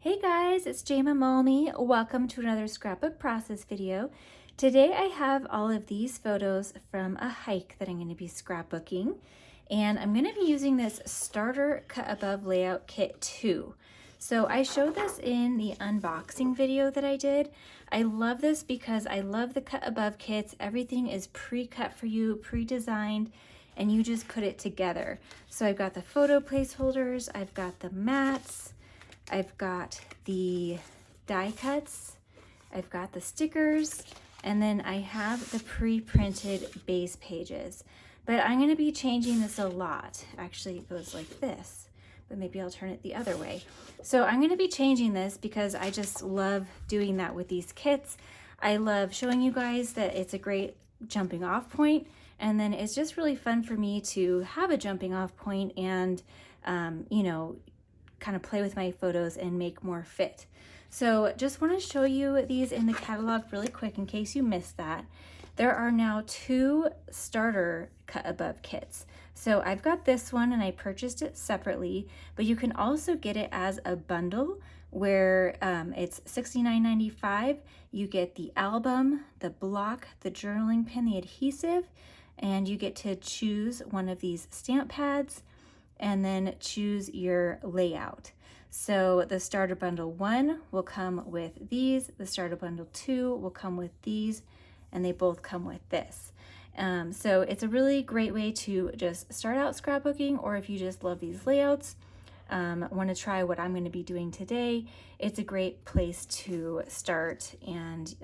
Hey guys, it's Jama Malmy. Welcome to another scrapbook process video. Today I have all of these photos from a hike that I'm going to be scrapbooking, and I'm going to be using this starter cut above layout kit 2. So I showed this in the unboxing video that I did. I love this because I love the cut above kits. Everything is pre-cut for you, pre-designed, and you just put it together. So I've got the photo placeholders, I've got the mats, I've got the die cuts, I've got the stickers, and then I have the pre-printed base pages. But I'm going to be changing this a lot. Actually, it goes like this, but maybe I'll turn it the other way. So I'm going to be changing this because I just love doing that with these kits. I love showing you guys that it's a great jumping off point, and then it's just really fun for me to have a jumping off point and, you know, kind of play with my photos and make more fit. So just want to show you these in the catalog really quick in case you missed that. There are now 2 starter cut above kits. So I've got this one and I purchased it separately, but you can also get it as a bundle where it's $69.95. You get the album, the block, the journaling pin, the adhesive, and you get to choose one of these stamp pads and then choose your layout. So the starter bundle 1 will come with these, the starter bundle 2 will come with these, and they both come with this. So it's a really great way to just start out scrapbooking, or if you just love these layouts, want to try what I'm going to be doing today, it's a great place to start, and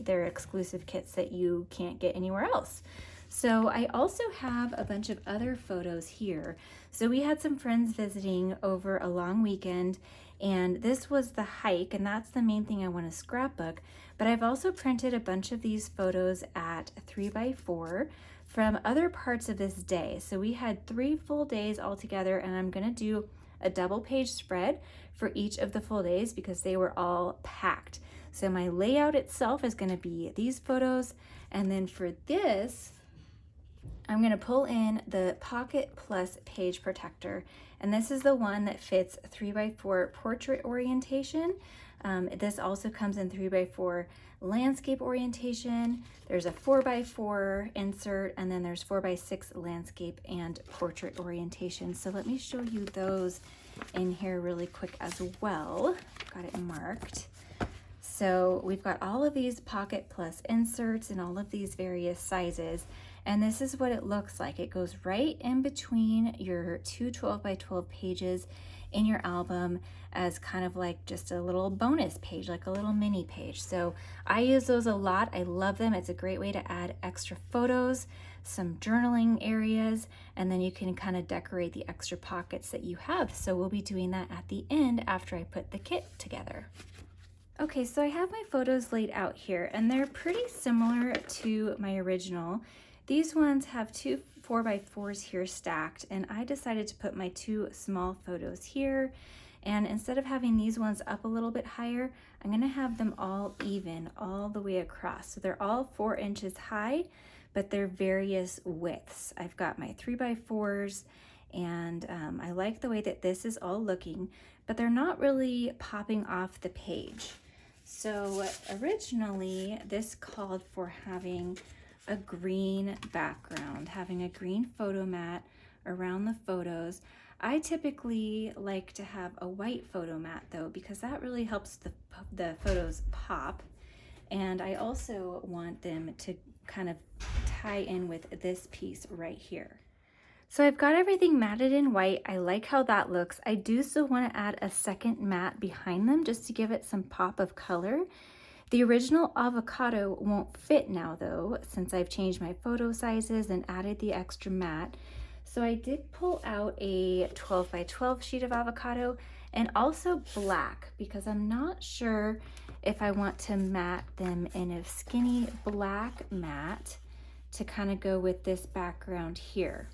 they're exclusive kits that you can't get anywhere else. So I also have a bunch of other photos here. So we had some friends visiting over a long weekend, and this was the hike, and that's the main thing I want to scrapbook. But I've also printed a bunch of these photos at 3x4 from other parts of this day. So we had 3 full days all together, and I'm going to do a double page spread for each of the full days because they were all packed. So my layout itself is going to be these photos, and then for this, I'm going to pull in the Pocket Plus page protector, and this is the one that fits 3x4 portrait orientation. This also comes in 3x4 landscape orientation. There's a 4x4 insert, and then there's 4x6 landscape and portrait orientation. So let me show you those in here really quick as well. Got it marked. So we've got all of these Pocket Plus inserts in all of these various sizes. And this is what it looks like. It goes right in between your 2 12x12 pages in your album as kind of like just a little bonus page, like a little mini page. So I use those a lot. I love them. It's a great way to add extra photos, some journaling areas, and then you can kind of decorate the extra pockets that you have. So we'll be doing that at the end after I put the kit together. Okay, so I have my photos laid out here, and they're pretty similar to my original. These ones have 2 4x4s here stacked, and I decided to put my 2 small photos here. And instead of having these ones up a little bit higher, I'm going to have them all even all the way across. So they're all 4 inches high, but they're various widths. I've got my 3x4s, and I like the way that this is all looking, but they're not really popping off the page. So originally, this called for having a green background, having a green photo mat around the photos. I typically like to have a white photo mat though, because that really helps the photos pop. And I also want them to kind of tie in with this piece right here. So I've got everything matted in white. I like how that looks. I do still want to add a second mat behind them just to give it some pop of color. The original avocado won't fit now though, since I've changed my photo sizes and added the extra mat. So I did pull out a 12x12 sheet of avocado and also black, because I'm not sure if I want to mat them in a skinny black mat to kind of go with this background here.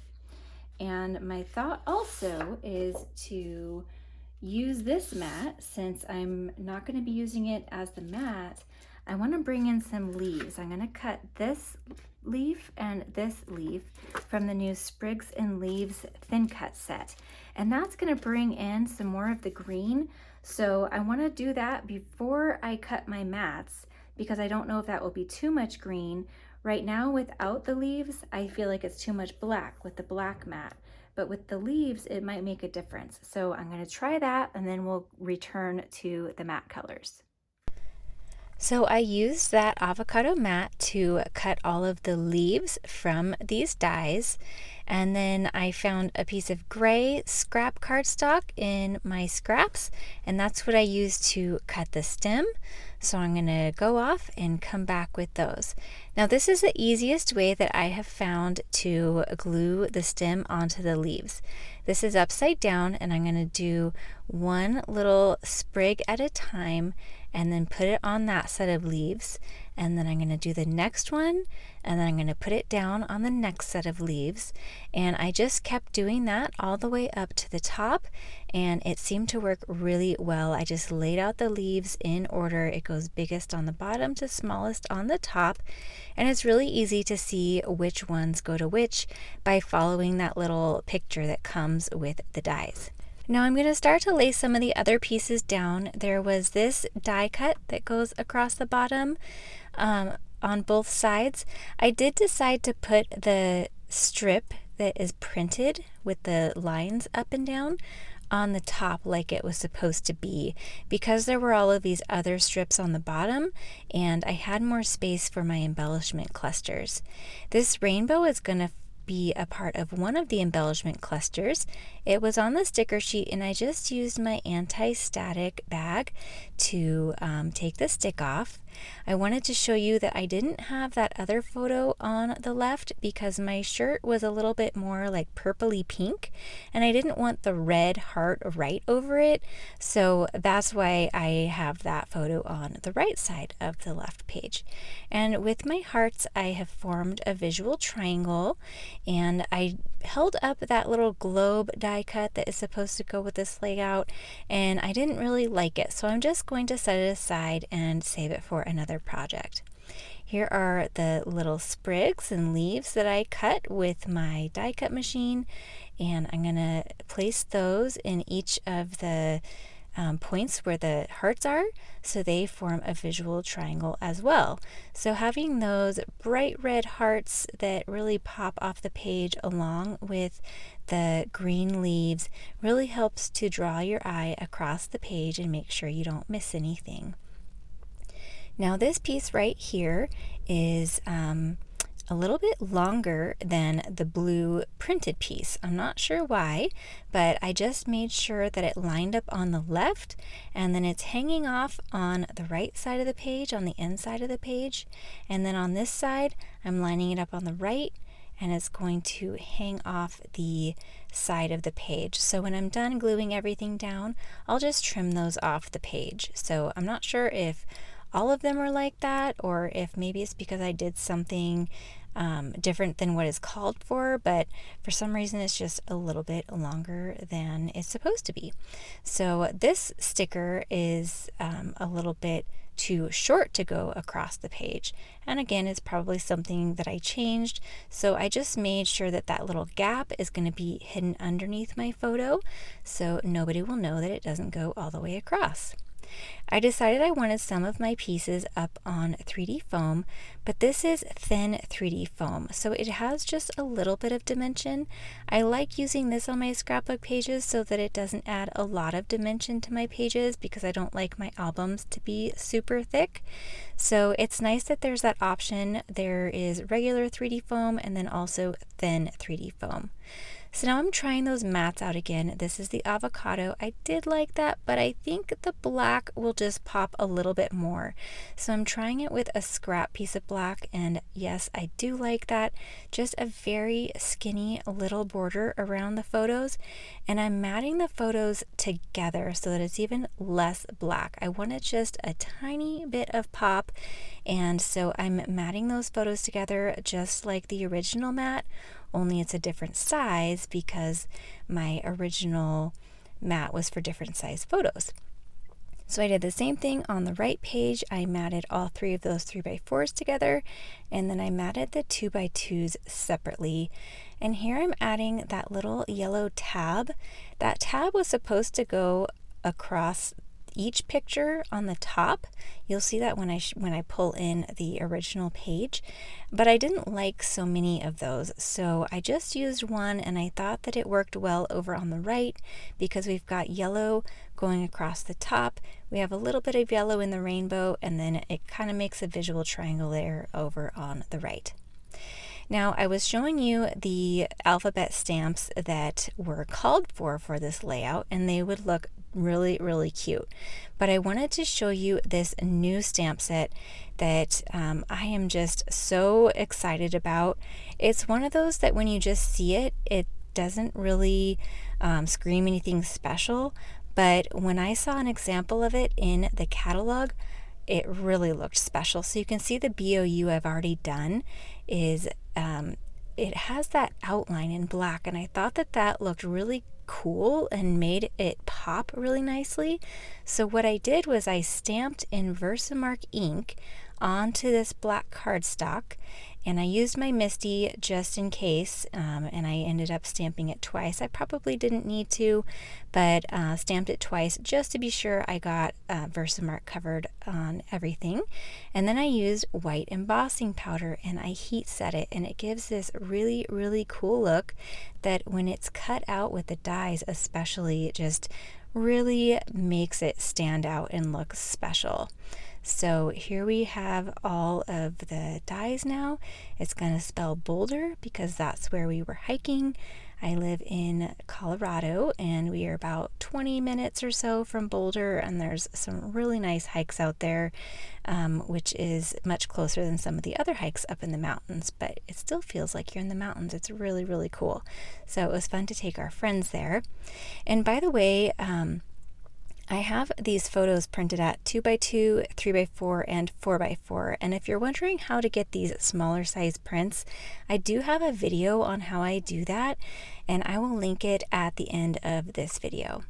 And my thought also is to use this mat, since I'm not going to be using it as the mat. I want to bring in some leaves. I'm going to cut this leaf and this leaf from the new Sprigs and Leaves thin cut set, and that's going to bring in some more of the green. So I want to do that before I cut my mats because I don't know if that will be too much green. Right now without the leaves, I feel like it's too much black with the black mat, but with the leaves, it might make a difference. So I'm going to try that and then we'll return to the matte colors. So I used that avocado mat to cut all of the leaves from these dies, and then I found a piece of gray scrap cardstock in my scraps, and that's what I used to cut the stem. So I'm going to go off and come back with those. Now this is the easiest way that I have found to glue the stem onto the leaves. This is upside down, and I'm going to do one little sprig at a time and then put it on that set of leaves, and then I'm going to do the next one, and then I'm going to put it down on the next set of leaves, and I just kept doing that all the way up to the top, and it seemed to work really well. I just laid out the leaves in order. It goes biggest on the bottom to smallest on the top, and it's really easy to see which ones go to which by following that little picture that comes with the dies. Now I'm going to start to lay some of the other pieces down. There was this die cut that goes across the bottom on both sides. I did decide to put the strip that is printed with the lines up and down on the top like it was supposed to be, because there were all of these other strips on the bottom and I had more space for my embellishment clusters. This rainbow is going to be a part of one of the embellishment clusters. It was on the sticker sheet and I just used my anti-static bag to take the stick off. I wanted to show you that I didn't have that other photo on the left because my shirt was a little bit more like purpley pink and I didn't want the red heart right over it, so that's why I have that photo on the right side of the left page. And with my hearts I have formed a visual triangle, and I held up that little globe die cut that is supposed to go with this layout, and I didn't really like it, so I'm just going to set it aside and save it for another project. Here are the little sprigs and leaves that I cut with my die cut machine, and I'm going to place those in each of the points where the hearts are, so they form a visual triangle as well. So having those bright red hearts that really pop off the page along with the green leaves really helps to draw your eye across the page and make sure you don't miss anything. Now this piece right here is a little bit longer than the blue printed piece. I'm not sure why, but I just made sure that it lined up on the left, and then it's hanging off on the right side of the page, on the inside of the page, and then on this side I'm lining it up on the right, and it's going to hang off the side of the page. So when I'm done gluing everything down, I'll just trim those off the page. So I'm not sure if all of them are like that, or if maybe it's because I did something different than what is called for, but for some reason it's just a little bit longer than it's supposed to be. So this sticker is a little bit too short to go across the page, and again it's probably something that I changed, so I just made sure that that little gap is going to be hidden underneath my photo so nobody will know that it doesn't go all the way across. I decided I wanted some of my pieces up on 3D foam, but this is thin 3D foam, so it has just a little bit of dimension. I like using this on my scrapbook pages so that it doesn't add a lot of dimension to my pages because I don't like my albums to be super thick. So it's nice that there's that option. There is regular 3D foam and then also thin 3D foam. So now I'm trying those mats out again. This is the avocado. I did like that, but I think the black will just pop a little bit more. So I'm trying it with a scrap piece of black, and yes, I do like that. Just a very skinny little border around the photos, and I'm matting the photos together so that it's even less black. I wanted just a tiny bit of pop, and so I'm matting those photos together just like the original mat, only it's a different size because my original mat was for different size photos. So I did the same thing on the right page. I matted all three of those 3x4s together, and then I matted the 2x2s separately. And here I'm adding that little yellow tab. That tab was supposed to go across each picture on the top. You'll see that when I pull in the original page, but I didn't like so many of those, so I just used one, and I thought that it worked well over on the right because we've got yellow going across the top. We have a little bit of yellow in the rainbow, and then it kind of makes a visual triangle there over on the right. Now, I was showing you the alphabet stamps that were called for this layout, and they would look really, really cute. But I wanted to show you this new stamp set that I am just so excited about. It's one of those that when you just see it, it doesn't really scream anything special, but when I saw an example of it in the catalog, it really looked special. So you can see the BOU I've already done is it has that outline in black, and I thought that that looked really cool and made it pop really nicely. So what I did was I stamped in Versamark ink onto this black cardstock, and I used my Misty just in case, and I ended up stamping it twice. I probably didn't need to, but stamped it twice just to be sure I got Versamark covered on everything. And then I used white embossing powder, and I heat set it, and it gives this really, really cool look that when it's cut out with the dies especially, it just really makes it stand out and look special. So here we have all of the dies now. It's going to spell Boulder because that's where we were hiking. I live in Colorado, and we are about 20 minutes or so from Boulder, and there's some really nice hikes out there, which is much closer than some of the other hikes up in the mountains, but it still feels like you're in the mountains. It's really, really cool. So it was fun to take our friends there. And by the way, I have these photos printed at 2x2, 3x4, and 4x4, and if you're wondering how to get these smaller size prints, I do have a video on how I do that, and I will link it at the end of this video.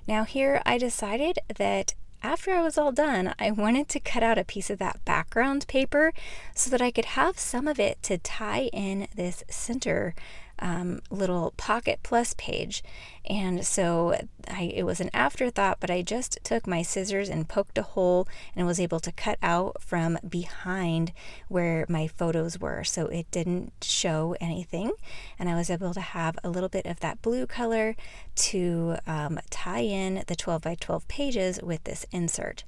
Now here I decided that after I was all done, I wanted to cut out a piece of that background paper so that I could have some of it to tie in this center little Pocket Plus page. And so it was an afterthought, but I just took my scissors and poked a hole and was able to cut out from behind where my photos were, so it didn't show anything, and I was able to have a little bit of that blue color to tie in the 12x12 pages with this insert.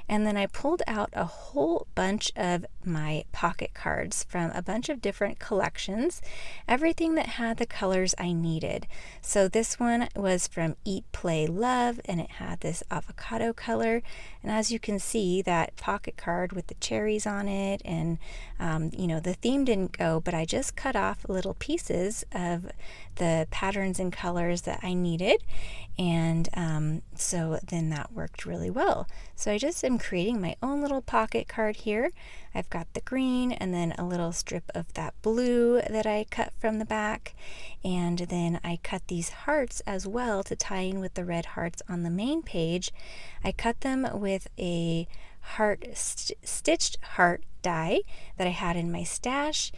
And then I pulled out a whole bunch of my pocket cards from a bunch of different collections, everything that had the colors I needed. So this one was from Eat, Play, Love, and it had this avocado color. And as you can see, that pocket card with the cherries on it, and you know, the theme didn't go, but I just cut off little pieces of the patterns and colors that I needed, and so then that worked really well. So I just am creating my own little pocket card here. I've got the green and then a little strip of that blue that I cut from the back, and then I cut these hearts as well to tie in with the red hearts on the main page. I cut them with a stitched heart die that I had in my stash,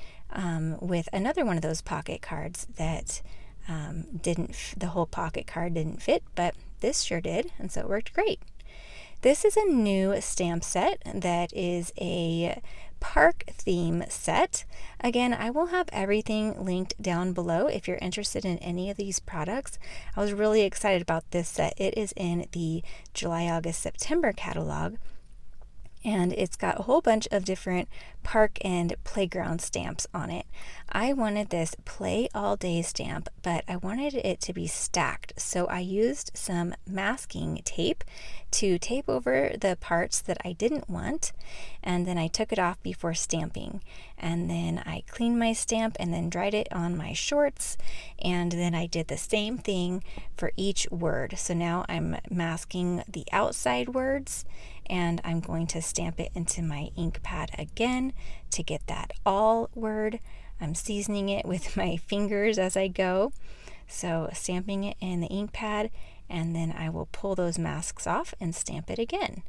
with another one of those pocket cards that the whole pocket card didn't fit, but this sure did, and so it worked great. This is a new stamp set that is a park theme set. Again, I will have everything linked down below if you're interested in any of these products. I was really excited about this set. It is in the July, August, September catalog, and it's got a whole bunch of different park and playground stamps on it. I wanted this play all day stamp, but I wanted it to be stacked, so I used some masking tape to tape over the parts that I didn't want, and then I took it off before stamping, and then I cleaned my stamp and then dried it on my shorts, and then I did the same thing for each word. So now I'm masking the outside words, and I'm going to stamp it into my ink pad again to get that all word. I'm seasoning it with my fingers as I go, so stamping it in the ink pad, and then I will pull those masks off and stamp it again.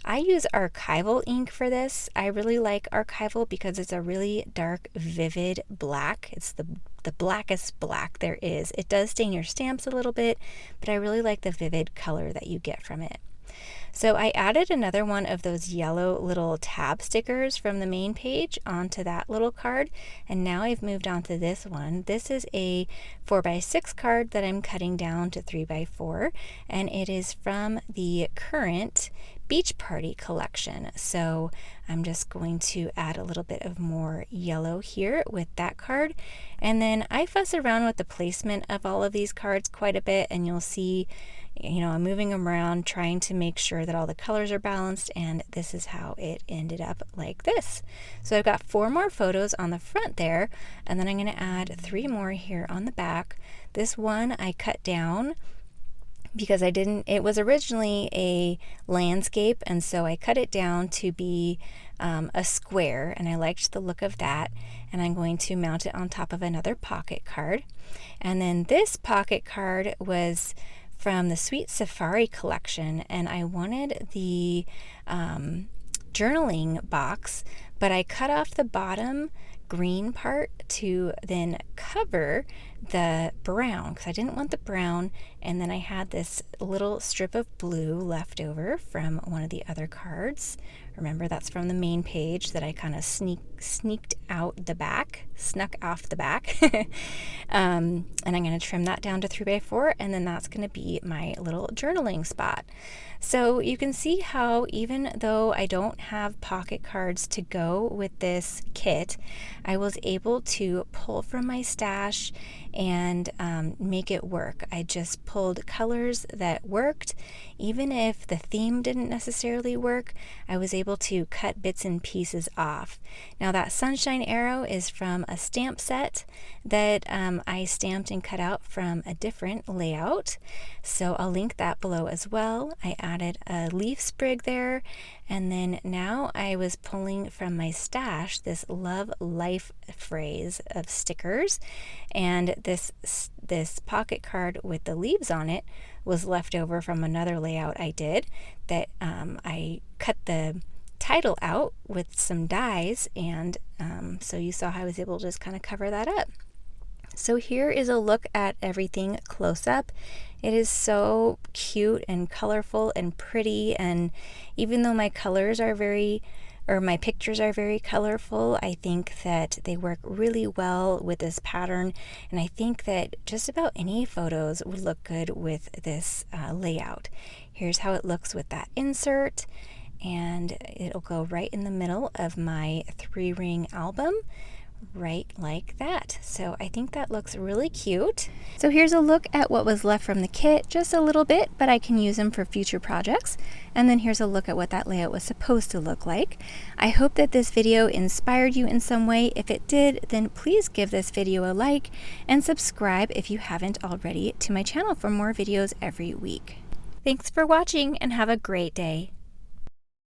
I use archival ink for this. I really like archival because it's a really dark, vivid black. It's the blackest black there is. It does stain your stamps a little bit, but I really like the vivid color that you get from it. So I added another one of those yellow little tab stickers from the main page onto that little card, and now I've moved on to this one. This is a 4x6 card that I'm cutting down to 3x4, and it is from the current beach party collection. So I'm just going to add a little bit of more yellow here with that card. And then I fuss around with the placement of all of these cards quite a bit, and you'll see, you know, I'm moving them around trying to make sure that all the colors are balanced, and this is how it ended up like this. So I've got 4 more photos on the front there, and then I'm going to add 3 more here on the back. This one I cut down because it was originally a landscape, and so I cut it down to be a square, and I liked the look of that, and I'm going to mount it on top of another pocket card. And then this pocket card was from the Sweet Safari collection, and I wanted the journaling box, but I cut off the bottom green part to then cover the brown because I didn't want the brown, and then I had this little strip of blue left over from one of the other cards. Remember, that's from the main page that I kind of snuck off the back. And I'm going to trim that down to 3x4, and then that's going to be my little journaling spot. So you can see how even though I don't have pocket cards to go with this kit, I was able to pull from my stash and make it work. I just pulled colors that worked. Even if the theme didn't necessarily work, I was able to cut bits and pieces off. Now that sunshine arrow is from a stamp set that I stamped and cut out from a different layout. So I'll link that below as well. I added a leaf sprig there, and then now I was pulling from my stash this love life phrase of stickers, and this pocket card with the leaves on it was left over from another layout I did that I cut the title out with some dies, and so you saw how I was able to just kind of cover that up. So here is a look at everything close up. It is so cute and colorful and pretty, and even though my colors are my pictures are very colorful, I think that they work really well with this pattern, and I think that just about any photos would look good with this layout. Here's how it looks with that insert, and it'll go right in the middle of my 3-ring album, right like that. So I think that looks really cute. So here's a look at what was left from the kit, just a little bit, but I can use them for future projects. And then here's a look at what that layout was supposed to look like. I hope that this video inspired you in some way. If it did, then please give this video a like and subscribe if you haven't already to my channel for more videos every week. Thanks for watching and have a great day.